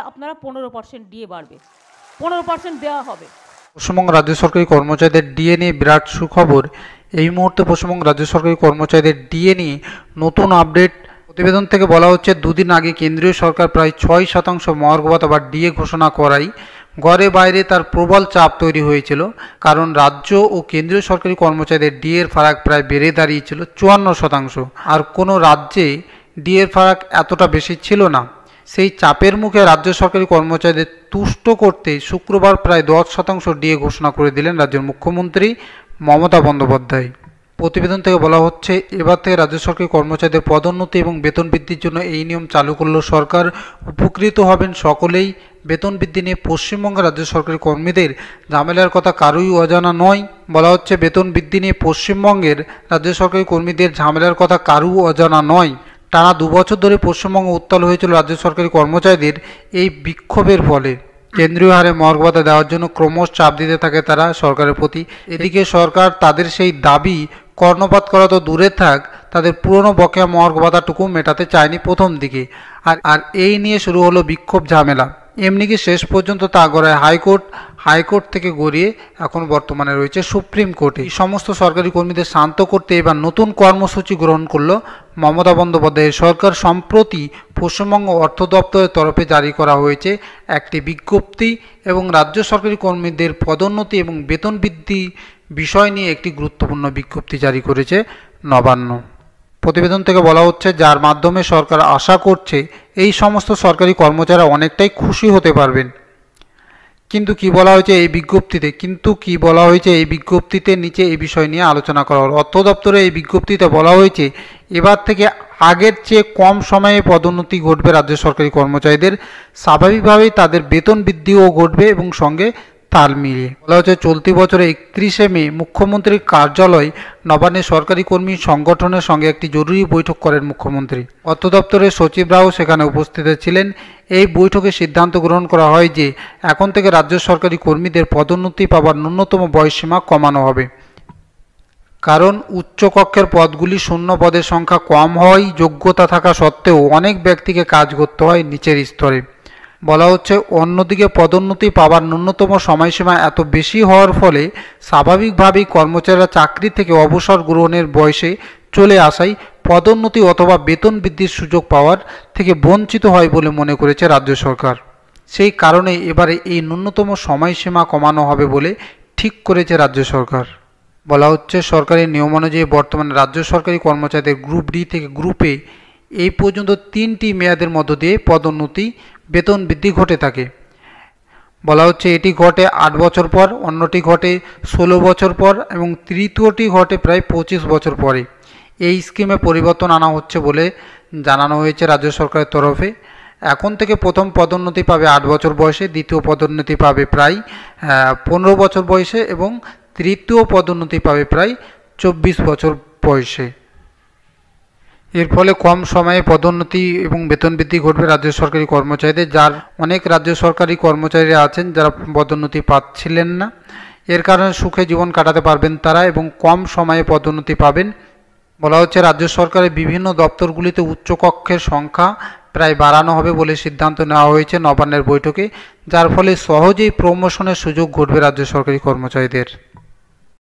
আপনারা 15% ডিএ বাড়বে, 15% দেওয়া হবে। পশ্চিমবঙ্গ রাজ্য সরকারি কর্মচারীদের ডিএ নিয়ে বিরাট সুখবর। এই মুহূর্তে পশ্চিমবঙ্গ রাজ্য সরকারি কর্মচারীদের ডিএ নিয়ে নতুন আপডেট। প্রতিবেদন থেকে বলা হচ্ছে, দুদিন আগে কেন্দ্রীয় সরকার প্রায় 6% মহার্ঘ ভাতা বা ডিএ ঘোষণা করায় ঘরে বাইরে তার প্রবল চাপ তৈরি হয়েছিল, কারণ রাজ্য ও কেন্দ্রীয় সরকারি কর্মচারীদের ডিএর ফারাক প্রায় বেড়ে দাঁড়িয়েছিল 54%। আর কোনো রাজ্যে ডিএর ফারাক এতটা বেশি ছিল না। সেই চাপের মুখে রাজ্য সরকারি কর্মচারীদের তুষ্ট করতে শুক্রবার প্রায় 10% ডিএ ঘোষণা করে দিলেন রাজ্যের মুখ্যমন্ত্রী মমতা বন্দ্যোপাধ্যায়। প্রতিবেদন থেকে বলা হচ্ছে, এবার থেকে রাজ্য সরকারি কর্মচারীদের পদোন্নতি এবং বেতন বৃদ্ধির জন্য এই নিয়ম চালু করল সরকার। উপকৃত হবেন সকলেই। বেতন বৃদ্ধি নিয়ে পশ্চিমবঙ্গের রাজ্য সরকারি কর্মীদের ঝামেলার কথা কারোই অজানা নয়। বলা হচ্ছে, বেতন বৃদ্ধি নিয়ে পশ্চিমবঙ্গের রাজ্য সরকারি কর্মীদের ঝামেলার কথা কারও অজানা নয়। টানা 2 বছর ধরে পশ্চিমবঙ্গ উত্তাল হয়েছিল রাজ্য সরকারি কর্মচারীদের এই বিক্ষোভের ফলে। কেন্দ্রীয় হারে মহার্ঘ ভাতা দেওয়ার জন্য ক্রমশ চাপ দিতে থাকে তারা সরকারের প্রতি। এদিকে সরকার তাদের সেই দাবি কর্ণপাত করা তো দূরে থাক, তাদের পুরনো বকেয়া মহার্ঘ ভাতাটুকু মেটাতে চায়নি প্রথম দিকে। আর এই নিয়ে শুরু হলো বিক্ষোভ ঝামেলা। এমনি কি শেষ পর্যন্ত তা গড়ায় হাইকোর্ট থেকে গড়িয়ে এখন বর্তমানে রয়েছে সুপ্রিম কোর্টে। এই সমস্ত সরকারি কর্মীদের শান্ত করতে এবার নতুন কর্মসূচি গ্রহণ করলো মমতা বন্দ্যোপাধ্যায়ের সরকার। সম্প্রতি পশ্চিমবঙ্গ অর্থ দপ্তরের তরফে জারি করা হয়েছে একটি বিজ্ঞপ্তি, এবং রাজ্য সরকারি কর্মীদের পদোন্নতি এবং বেতন বৃদ্ধি বিষয় নিয়ে একটি গুরুত্বপূর্ণ বিজ্ঞপ্তি জারি করেছে নবান্ন। প্রতিবেদন থেকে বলা হচ্ছে, যার মাধ্যমে সরকার আশা করছে এই সমস্ত সরকারি কর্মচারীরা অনেকটাই খুশি হতে পারবেন। কিন্তু কি বলা হয়েছে এই বিজ্ঞপ্তিতে নিচে এই বিষয় নিয়ে আলোচনা করা হলো। অর্থ দপ্তরে এই বিজ্ঞপ্তিতে বলা হয়েছে, এবার থেকে আগের চেয়ে কম সময়ে পদোন্নতি ঘটবে রাজ্য সরকারি কর্মচারীদের। স্বাভাবিকভাবেই তাদের বেতন বৃদ্ধিও ঘটবে এবং সঙ্গে তাল মিলিয়ে। বলা হচ্ছে, চলতি বছরে 31শে মে মুখ্যমন্ত্রীর কার্যালয় নবান্নে সরকারি কর্মী সংগঠনের সঙ্গে একটি জরুরি বৈঠক করেন মুখ্যমন্ত্রী। অর্থ দপ্তরের সচিবরাও সেখানে উপস্থিত ছিলেন। এই বৈঠকে সিদ্ধান্ত গ্রহণ করা হয় যে এখন থেকে রাজ্য সরকারি কর্মীদের পদোন্নতি পাওয়ার ন্যূনতম বয়সসীমা কমানো হবে। কারণ উচ্চকক্ষের পদগুলি শূন্য পদের সংখ্যা কম হওয়ায় যোগ্যতা থাকা সত্ত্বেও অনেক ব্যক্তিকে কাজ করতে হয় নিচের স্তরে। বলা হচ্ছে, অন্যদিকে পদোন্নতি পাওয়ার ন্যূনতম সময়সীমা এত বেশি হওয়ার ফলে স্বাভাবিকভাবেই কর্মচারীরা চাকরি থেকে অবসর গ্রহণের বয়সে চলে আসায় পদোন্নতি অথবা বেতন বৃদ্ধির সুযোগ পাওয়ার থেকে বঞ্চিত হয় বলে মনে করেছে রাজ্য সরকার। সেই কারণে এবারে এই ন্যূনতম সময়সীমা কমানো হবে বলে ঠিক করেছে রাজ্য সরকার। বলা হচ্ছে, সরকারি নিয়ম অনুযায়ী বর্তমানে রাজ্য সরকারি কর্মচারীদের গ্রুপ ডি থেকে গ্রুপে এই পর্যন্ত 3টি মেয়াদের মধ্য দিয়ে পদোন্নতি বেতন বৃদ্ধি ঘটে থাকে। বলা হচ্ছে, এটি ঘটে 8 বছর পর, অন্যটি ঘটে 16 বছর পর এবং তৃতীয়টি ঘটে প্রায় 25 বছর পরে। এই স্কিমে পরিবর্তন আনা হচ্ছে বলে জানানো হয়েছে রাজ্য সরকারের তরফে। এখন থেকে প্রথম পদোন্নতি পাবে 8 বছর বয়সে, দ্বিতীয় পদোন্নতি পাবে প্রায় 15 বছর বয়সে এবং তৃতীয় পদোন্নতি পাবে প্রায় 24 বছর বয়সে। এর ফলে কম সময়ে পদোন্নতি এবং বেতন বৃদ্ধি ঘটবে রাজ্য সরকারি কর্মচারীদের। যার অনেক রাজ্য সরকারি কর্মচারীরা আছেন যারা পদোন্নতি পাচ্ছিলেন না, এর কারণে সুখে জীবন কাটাতে পারবেন তারা এবং কম সময়ে পদোন্নতি পাবেন। বলা হচ্ছে, রাজ্য সরকারের বিভিন্ন দপ্তরগুলিতে উচ্চকক্ষের সংখ্যা প্রায় বাড়ানো হবে বলে সিদ্ধান্ত নেওয়া হয়েছে নবান্নের বৈঠকে, যার ফলে সহজেই প্রমোশনের সুযোগ ঘটবে রাজ্য সরকারি কর্মচারীদের।